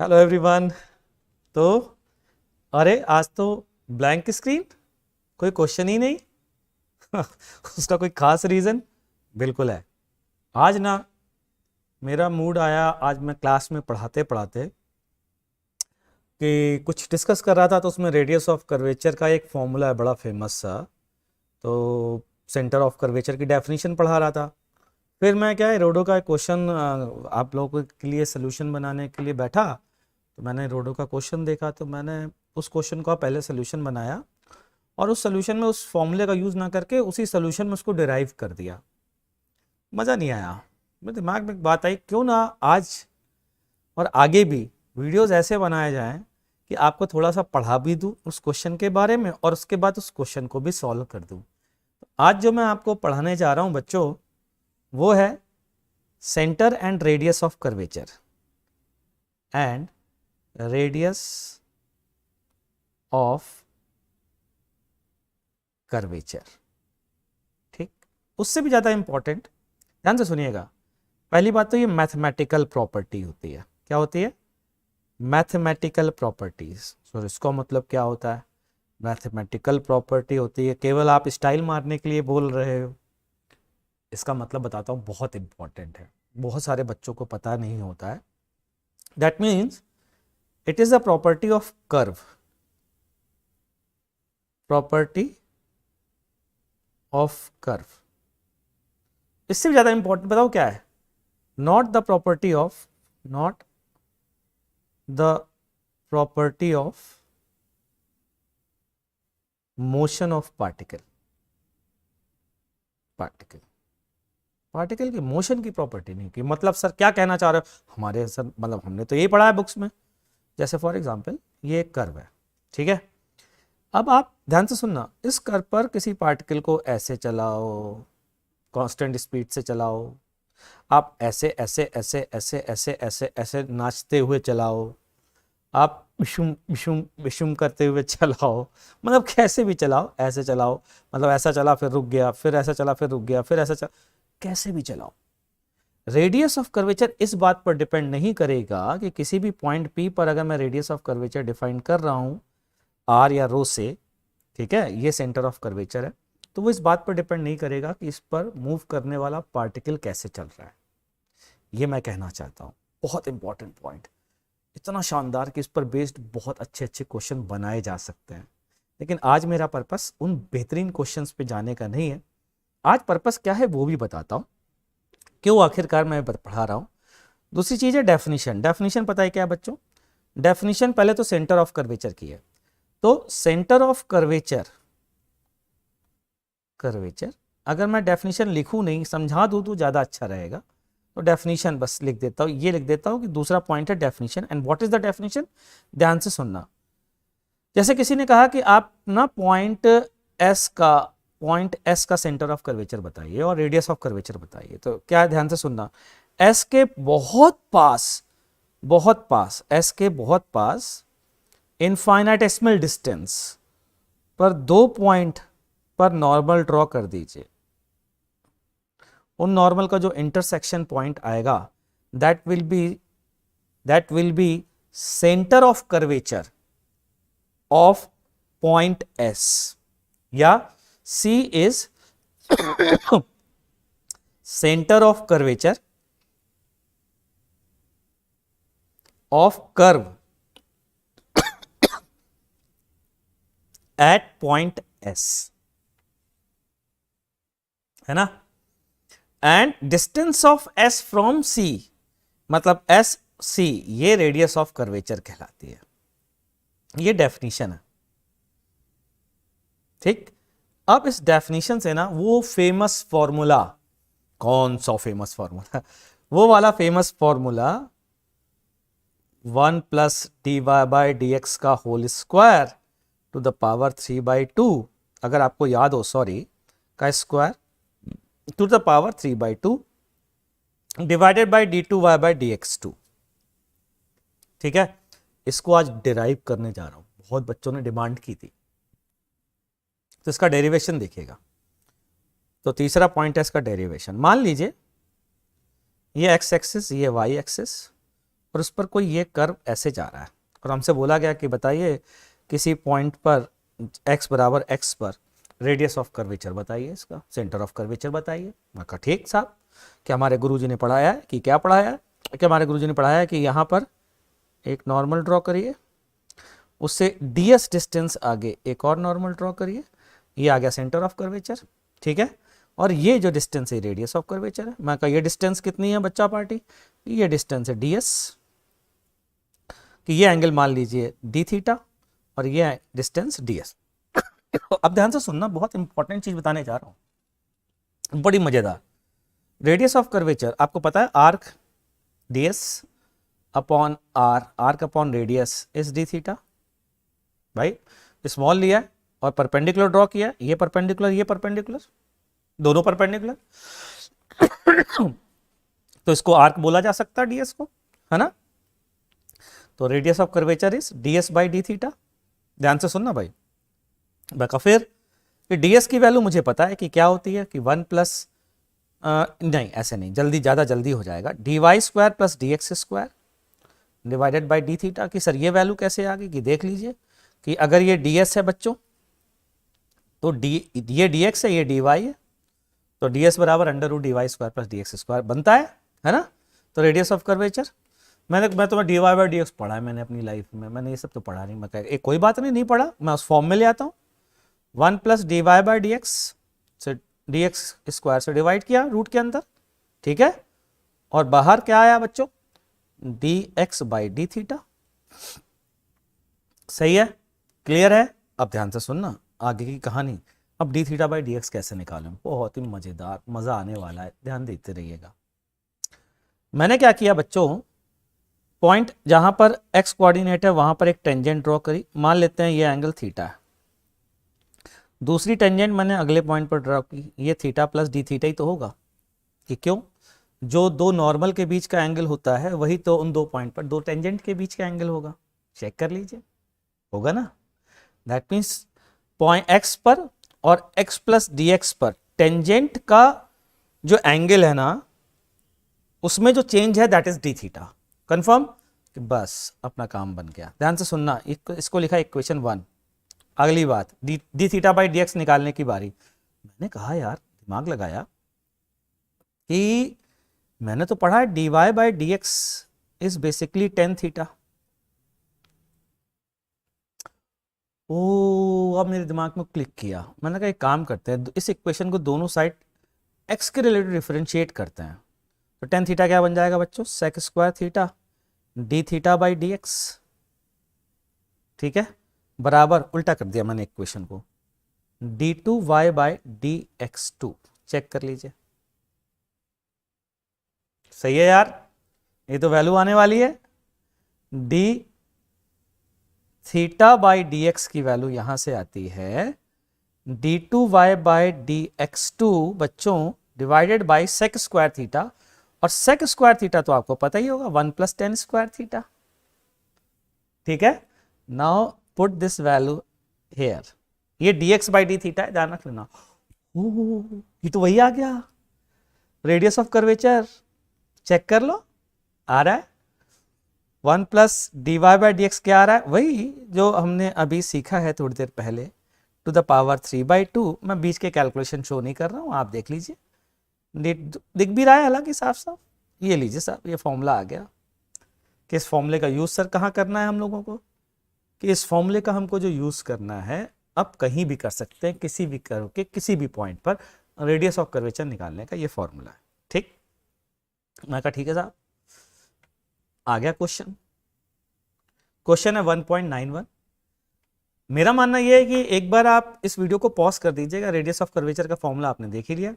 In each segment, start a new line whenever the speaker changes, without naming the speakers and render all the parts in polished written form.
Hello everyone. तो अरे आज तो ब्लैंक स्क्रीन, कोई क्वेश्चन ही नहीं। उसका कोई खास रीज़न? बिल्कुल है। आज ना मेरा मूड आया, आज मैं क्लास में पढ़ाते पढ़ाते कि कुछ डिस्कस कर रहा था, तो उसमें रेडियस ऑफ कर्वेचर का एक फॉर्मूला है बड़ा फेमस सा। तो सेंटर ऑफ कर्वेचर की डेफिनेशन पढ़ा रहा था। फिर मैं क्या है, रोडो का एक क्वेश्चन आप लोगों के लिए सोल्यूशन बनाने के लिए बैठा। तो मैंने रोडो का क्वेश्चन देखा, तो मैंने उस क्वेश्चन का पहले सोल्यूशन बनाया और उस सोल्यूशन में उस फॉर्मूले का यूज़ ना करके उसी सोल्यूशन में उसको डिराइव कर दिया। मज़ा नहीं आया। मेरे दिमाग में एक बात आई, क्यों ना आज और आगे भी वीडियोस ऐसे बनाए जाएं कि आपको थोड़ा सा पढ़ा भी दूँ उस क्वेश्चन के बारे में और उसके बाद उस क्वेश्चन को भी सॉल्व कर दूँ। आज जो मैं आपको पढ़ाने जा रहा हूँ बच्चों, वो है centre and radius of curvature and radius of curvature. ठीक, उससे भी ज़्यादा इंपॉर्टेंट, ध्यान से सुनिएगा। पहली बात तो ये मैथमेटिकल प्रॉपर्टी होती है। क्या होती है? Mathematical properties. सो इसका मतलब क्या होता है? मैथमेटिकल प्रॉपर्टी होती है, केवल आप स्टाइल मारने के लिए बोल रहे हो। इसका मतलब बताता हूँ, बहुत इंपॉर्टेंट है, बहुत सारे बच्चों को पता नहीं होता है। That means it is a property of curve, property of curve. इससे भी ज़्यादा इंपॉर्टेंट बताओ क्या है? Not the property of, not the property of motion of particle. Particle particle की मोशन की प्रॉपर्टी नहीं की। मतलब सर क्या कहना चाह रहे हो? हमारे सर मतलब हमने तो यही पढ़ा है बुक्स में। जैसे फॉर एग्जांपल ये एक कर्व है, ठीक है। अब आप ध्यान से सुनना, इस कर्व पर किसी पार्टिकल को ऐसे चलाओ, कांस्टेंट स्पीड से चलाओ, आप ऐसे ऐसे ऐसे ऐसे ऐसे ऐसे ऐसे नाचते हुए चलाओ, आप विशुम विशुम विशुम करते हुए चलाओ, मतलब कैसे भी चलाओ, ऐसे चलाओ, मतलब ऐसा चला फिर रुक गया, फिर ऐसा चला फिर रुक गया, फिर ऐसा चला, कैसे भी चलाओ। रेडियस ऑफ कर्वेचर इस बात पर डिपेंड नहीं करेगा कि किसी भी पॉइंट पी पर अगर मैं रेडियस ऑफ कर्वेचर डिफाइन कर रहा हूं आर या रो से, ठीक है, ये सेंटर ऑफ कर्वेचर है, तो वो इस बात पर डिपेंड नहीं करेगा कि इस पर मूव करने वाला पार्टिकल कैसे चल रहा है। ये मैं कहना चाहता हूं, बहुत इंपॉर्टेंट पॉइंट, इतना शानदार कि इस पर बेस्ड बहुत अच्छे अच्छे क्वेश्चन बनाए जा सकते हैं। लेकिन आज मेरा पर्पस उन बेहतरीन क्वेश्चंस पे जाने का नहीं है। आज पर्पस क्या है वो भी बताता हूँ, क्यों आखिरकार मैं पढ़ा रहा हूँ। दूसरी चीज़ है डेफिनेशन। डेफिनेशन पता है क्या है बच्चों? डेफिनेशन पहले तो सेंटर ऑफ कर्वेचर की है। तो सेंटर ऑफ कर्वेचर, कर्वेचर अगर मैं डेफिनेशन लिखूं नहीं, समझा दूं तो ज़्यादा अच्छा रहेगा। तो डेफिनेशन बस लिख देता हूं, ये लिख देता हूं कि दूसरा पॉइंट है definition. And what is the definition? ध्यान से सुनना। जैसे किसी ने कहा कि आप ना एस का पॉइंट एस का सेंटर ऑफ कर्वेचर बताइए और रेडियस ऑफ कर्वेचर बताइए, तो क्या है? ध्यान से सुनना। एस के बहुत पास, बहुत पास, एस के बहुत पास इनफाइनाइटेसिमल डिस्टेंस पर दो पॉइंट पर नॉर्मल ड्रॉ कर दीजिए। उन नॉर्मल का जो इंटरसेक्शन पॉइंट आएगा, that will be that will be centre of curvature of point S, या C is centre of curvature of curve at point S, है ना। And distance of S from C, मतलब S सी, ये radius of curvature कहलाती है। ये definition है, ठीक। अब इस डेफिनेशन से ना वो फेमस फॉर्मूला, कौन सा फेमस फॉर्मूला? वो वाला famous formula 1 plus D Y by D X का whole square to the power 3/2, अगर आपको याद हो, सॉरी, का square to the power 3/2 divided by d2y/dx2, ठीक है। इसको आज डिराइव करने जा रहा हूं, बहुत बच्चों ने डिमांड की थी, तो इसका डेरिवेशन देखिएगा। तो तीसरा पॉइंट है इसका डेरिवेशन। मान लीजिए ये एक्स एक्सिस, ये वाई एक्सिस, और उस पर कोई ये कर्व ऐसे जा रहा है और हमसे बोला गया कि बताइए किसी पॉइंट पर x बराबर x पर रेडियस ऑफ कर्वेचर बताइए, इसका सेंटर ऑफ कर्वेचर बताइए। मैं कहा ठीक साहब, कि हमारे गुरुजी ने पढ़ाया है कि क्या पढ़ाया है, कि हमारे गुरुजी ने पढ़ाया है कि यहाँ पर एक नॉर्मल ड्रॉ करिए, उससे ds डिस्टेंस आगे एक और नॉर्मल ड्रॉ करिए, ये आ गया सेंटर ऑफ कर्वेचर, ठीक है। और ये जो डिस्टेंस है रेडियस ऑफ कर्वेचर है। मैं कहा ये डिस्टेंस कितनी है बच्चा पार्टी, ये डिस्टेंस है ds, कि ये एंगल मान लीजिए d थीटा और ये डिस्टेंस ds। अब ध्यान से सुनना, बहुत इंपॉर्टेंट चीज बताने जा रहा हूं, बड़ी मजेदार। रेडियस ऑफ कर्वेचर आपको पता है arc ds upon r, arc upon radius is d theta. भाई स्मॉल लिया है और परपेंडिकुलर ड्रॉ किया है, ये परपेंडिकुलर ये परपेंडिकुलर, दोनों परपेंडिकुलर, तो इसको आर्क बोला जा सकता है ds को, है ना। तो radius of curvature is ds by D theta. ध्यान से सुनना भाई, बाका फिर कि ds की वैल्यू मुझे पता है कि क्या होती है कि 1 प्लस नहीं ऐसे नहीं, जल्दी ज़्यादा जल्दी हो जाएगा, dy square plus dx square divided by D theta. कि सर ये वैल्यू कैसे आ गई, कि देख लीजिए कि अगर ये ds है बच्चों तो ये dx है, ये dy है, तो ds बराबर under root dy square plus dx square बनता है ना। तो रेडियस ऑफ कर्वेचर मैं तुम्हें dy बाई dx पढ़ा है मैंने अपनी लाइफ में, मैंने ये सब तो पढ़ा नहीं। मैं एक कोई बात नहीं पढ़ा, मैं उस फॉर्म में ले आता हूँ, 1 प्लस dy बाई dx से dx स्क्वायर से डिवाइड किया रूट के अंदर, ठीक है, और बाहर क्या आया बच्चों, dx बाई डी थीटा। सही है, क्लियर है। अब ध्यान से सुनना आगे की कहानी। अब D theta by D x कैसे निकालें, बहुत ही मजेदार, मजा आने वाला है, ध्यान देते रहिएगा। मैंने क्या किया बच्चों, पॉइंट जहां पर x कोऑर्डिनेट है वहां पर एक टेंजेंट ड्रॉ करी, मान लेते हैं ये एंगल थीटा है। दूसरी टेंजेंट मैंने अगले पॉइंट पर ड्रॉ की, ये थीटा प्लस डी थीटा ही तो होगा, कि क्यों, जो दो नॉर्मल के बीच का एंगल होता है वही तो उन दो पॉइंट पर दो टेंजेंट के बीच का एंगल होगा। चेक कर लीजिए, होगा ना। दैट मीन्स पॉइंट x पर और x प्लस डी एक्स पर टेंजेंट का जो एंगल है ना, उसमें जो चेंज है that is D theta. Confirm, कि बस अपना काम बन गया। ध्यान से सुनना, इसको लिखा इक्वेशन 1। अगली बात, D theta by D x निकालने की बारी। मैंने कहा यार, दिमाग लगाया कि मैंने तो पढ़ा है D Y by D X is basically tan theta. ओ, अब मेरे दिमाग में क्लिक किया, मैंने कहा एक काम करते हैं, इस इक्वेशन को दोनों साइड x के रिलेटेड डिफरेंशिएट करते हैं। तो टेन थीटा क्या बन जाएगा बच्चों, sec square theta D theta by D X, ठीक है, बराबर उल्टा कर दिया मैंने इक्वेशन को, D two Y by D X two. Check कर लीजिए, सही है यार, ये तो वैल्यू आने वाली है। D theta by D X की वैल्यू यहां से आती है D two Y by D X two बच्चों divided by sec square theta, और सेक स्क्वायर थीटा तो आपको पता ही होगा 1 प्लस टेन स्क्वायर थीटा, ठीक है। Now put this value here, ये dx बाई डी थीटा है, ध्यान रख लेना। ये तो वही आ गया, रेडियस ऑफ कर्वेचर। चेक कर लो, आ रहा है 1 plus D Y by D X, क्या आ रहा है, वही जो हमने अभी सीखा है थोड़ी देर पहले, टू द पावर 3/2। मैं बीच के कैलकुलेशन शो नहीं कर रहा हूं, आप देख लीजिए, दिख भी रहा है हालांकि साफ साफ। ये लीजिए साहब, ये फॉर्मूला आ गया। कि इस फॉर्मूले का यूज सर कहाँ करना है हम लोगों को, कि इस फॉर्मूले का हमको जो यूज करना है अब कहीं भी कर सकते हैं, किसी भी कर्व के किसी भी पॉइंट पर रेडियस ऑफ कर्वेचर निकालने का ये फॉर्मूला है, ठीक। मैं कहा ठीक है साहब, आ गया क्वेश्चन। क्वेश्चन है 1.91। मेरा मानना यह है कि एक बार आप इस वीडियो को पॉज कर दीजिएगा, रेडियस ऑफ कर्वेचर का फॉर्मूला आपने देख ही लिया,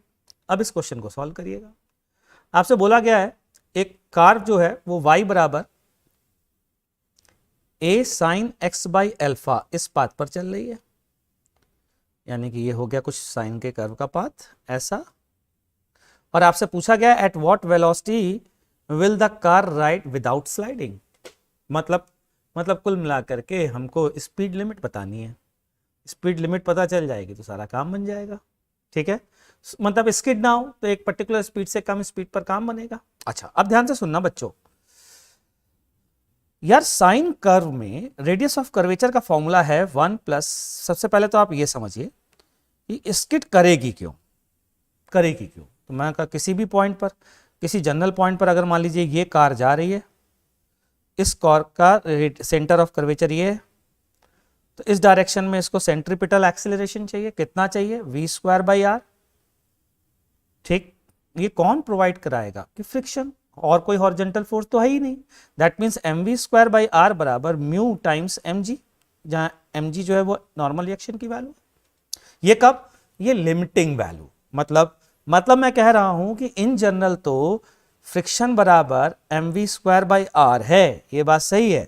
अब इस क्वेश्चन को सॉल्व करिएगा। आपसे बोला गया है एक कार्व जो है वो y बराबर a sine x by alpha इस पाथ पर चल रही है, यानी कि ये हो गया कुछ साइन के कर्व का पाथ ऐसा, और आपसे पूछा गया at what velocity will the car ride without sliding. मतलब कुल मिलाकर के हमको स्पीड लिमिट बतानी है। स्पीड लिमिट पता चल जाएगी तो सारा काम बन जाएगा, ठीक है। मतलब स्किड ना हो तो एक पर्टिकुलर स्पीड से कम स्पीड पर काम बनेगा। अच्छा, अब ध्यान से सुनना बच्चों, यार साइन कर्व में रेडियस ऑफ कर्वेचर का फॉर्मूला है 1 प्लस, सबसे पहले तो आप ये समझिए कि स्किड करेगी क्यों, करेगी क्यों। तो मैं कहा किसी भी पॉइंट पर, किसी जनरल पॉइंट पर अगर मान लीजिए ये कार जा रही है, इस कार का सेंटर ऑफ कर्वेचर ये है, तो इस डायरेक्शन में इसको सेंट्रीपिटल एक्सेलरेशन चाहिए, कितना चाहिए, v²/r। ठीक, ये कौन प्रोवाइड कराएगा, कि फ्रिक्शन, और कोई हॉरिजॉन्टल फोर्स तो है ही नहीं। दैट मीन्स mv²/r बराबर म्यू टाइम्स mg, जहां mg जो है वो नॉर्मल रिएक्शन की वैल्यू है। ये कब, ये लिमिटिंग वैल्यू, मतलब मैं कह रहा हूं कि इन जनरल तो फ्रिक्शन बराबर mv²/r है, ये बात सही है,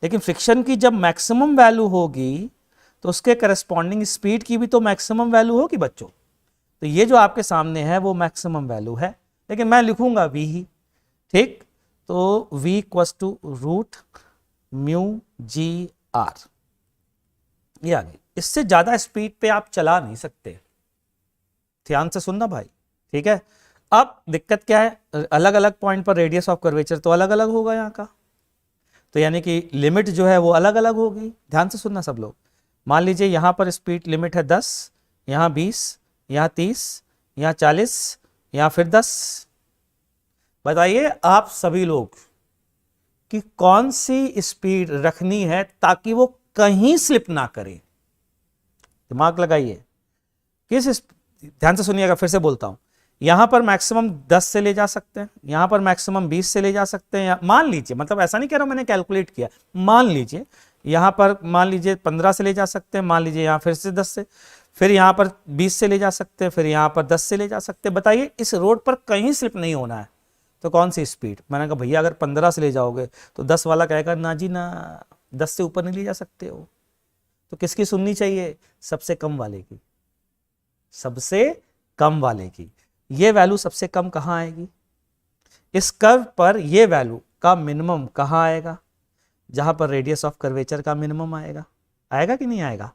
लेकिन फ्रिक्शन की जब मैक्सिमम वैल्यू होगी तो उसके करस्पॉन्डिंग स्पीड की भी तो मैक्सिमम वैल्यू होगी बच्चों। तो ये जो आपके सामने है वो मैक्सिमम वैल्यू है, लेकिन मैं लिखूंगा v ही। ठीक, तो v equals to root mu G R, ये आ गई। इससे ज्यादा स्पीड पे आप चला नहीं सकते, ध्यान से सुनना भाई, ठीक है। अब दिक्कत क्या है, अलग अलग पॉइंट पर रेडियस ऑफ कर्वेचर तो अलग अलग होगा यहाँ का, तो यानी कि लिमिट जो है वो अलग अलग होगी। ध्यान से सुनना सब लोग, मान लीजिए यहाँ पर स्पीड लिमिट है 10, यहाँ 20, यहाँ 30, यहाँ 40, यहाँ फिर 10। बताइए आप सभी लोग कि कौन सी स्पीड रखनी है ताकि वो कहीं स्लिप ना करे, दिमाग लगाइए। ध्यान से सुनिएगा, फिर से बोलता हूं, यहां पर मैक्सिमम 10 से ले जा सकते हैं, यहां पर मैक्सिमम 20 से ले जा सकते हैं, मान लीजिए, मतलब ऐसा नहीं कह रहा हूं मैंने कैलकुलेट किया, मान लीजिए यहां पर मान लीजिए 15 से ले जा सकते हैं, मान लीजिए यहां फिर से 10 से, फिर यहां पर 20 से ले जा सकते हैं, फिर यहां पर 10 से ले जा सकते हैं। बताइए इस रोड पर कहीं स्लिप नहीं होना है तो कौन सी स्पीड। मैंने कहा भैया अगर 15 से ले जाओगे तो 10 वाला कहेगा ना जी ना, 10 से ऊपर नहीं ले जा सकते हो। तो किसकी सुननी चाहिए, सबसे कम वाले की, सबसे कम वाले की। ये वैल्यू सबसे कम कहां आएगी, इस कर्व पर ये वैल्यू का मिनिमम कहां आएगा, जहां पर रेडियस ऑफ कर्वेचर का मिनिमम आएगा, आएगा कि नहीं आएगा।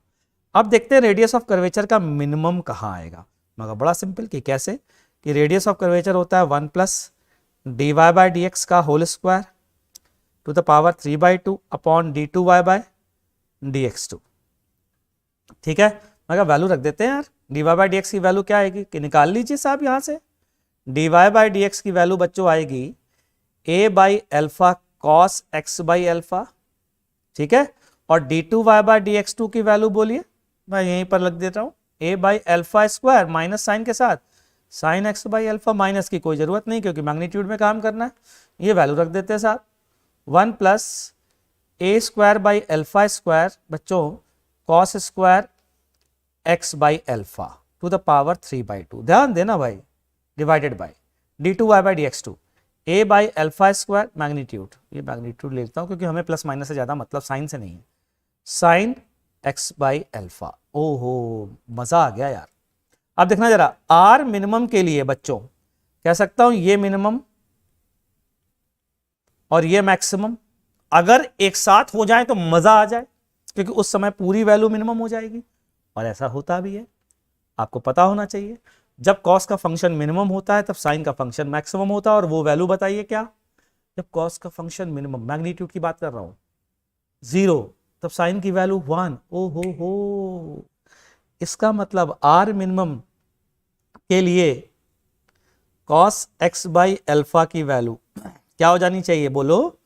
अब देखते हैं रेडियस ऑफ कर्वेचर का मिनिमम कहां आएगा। मगर बड़ा सिंपल, कि कैसे, कि रेडियस ऑफ कर्वेचर होता है 1 प्लस dy/dx का whole square to the power 3/2 upon d2y/dx2। ठीक है, मगर वैल्यू रख देते हैं यार, dy/dx की वैल्यू क्या आएगी, कि निकाल लीजिए साहब यहां से। dy/dx की वैल्यू बच्चों आएगी a/α cos x/α, ठीक है। और d2y/dx2 की वैल्यू बोलिए, मैं यहीं पर लग देता हूं, a/α² माइनस साइन के साथ sin x/α, माइनस की कोई जरूरत नहीं क्योंकि मैग्नीट्यूड में काम करना है। ये वैल्यू रख देते हैं साहब, 1 प्लस a²/α² बच्चों cos square x/α to the power 3/2, ध्यान देना भाई, divided by d2y/dx2 a/α² magnitude, ये मैग्नीट्यूड लेता हूं क्योंकि हमें प्लस माइनस से ज्यादा मतलब साइन से नहीं है, sin x/α। ओहो मजा आ गया यार। अब देखना जरा, आर मिनिमम के लिए बच्चों कह सकता हूं ये मिनिमम और ये मैक्सिमम अगर एक साथ हो जाए तो मजा आ जाए, क्योंकि उस समय पूरी वैल्यू मिनिमम हो जाएगी। और ऐसा होता भी है, आपको पता होना चाहिए, जब कॉस का फंक्शन मिनिमम होता है तब साइन का फंक्शन मैक्सिमम होता है। और वो वैल्यू बताइए क्या, जब कॉस का फंक्शन मिनिमम, मैग्नीट्यूड की बात कर रहा हूं, 0, तब साइन की वैल्यू 1। ओ हो, इसका मतलब आर मिनिमम के लिए cos x/α की वैल्यू क्या हो जानी चाहिए, बोलो,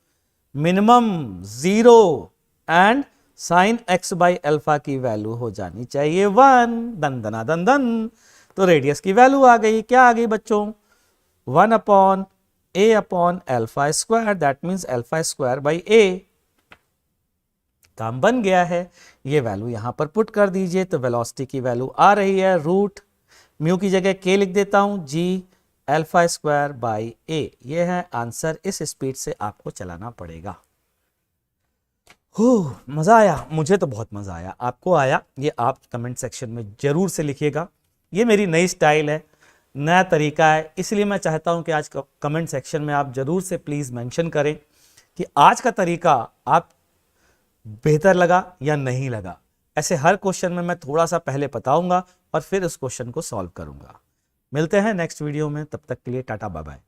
मिनिमम 0 एंड sin x/α की वैल्यू हो जानी चाहिए 1। दन दना दन दन, तो रेडियस की वैल्यू आ गई, क्या आ गई बच्चों, 1/a/α², दैट मीन्स α²/a। काम बन गया है, ये वैल्यू यहां पर पुट कर दीजिए तो वेलोसिटी की वैल्यू आ रही है रूट म्यू की जगह k लिख देता हूं, g α²/a। ये है आंसर, इस स्पीड से आपको चलाना पड़ेगा। मजा आया, मुझे तो बहुत मजा आया, आपको आया, ये आप कमेंट सेक्शन में जरूर से लिखिएगा। ये मेरी नई स्टाइल है, नया तरीका है, इसलिए मैं चाहता हूं कि आज कमेंट सेक्शन में आप जरूर से प्लीज मेंशन करें कि आज का तरीका आप बेहतर लगा या नहीं लगा। ऐसे हर क्वेश्चन में मैं थोड़ा सा पहले बताऊंगा और फिर उस क्वेश्चन को सॉल्व करूंगा। मिलते हैं नेक्स्ट वीडियो में, तब तक के लिए टाटा बाय बाय।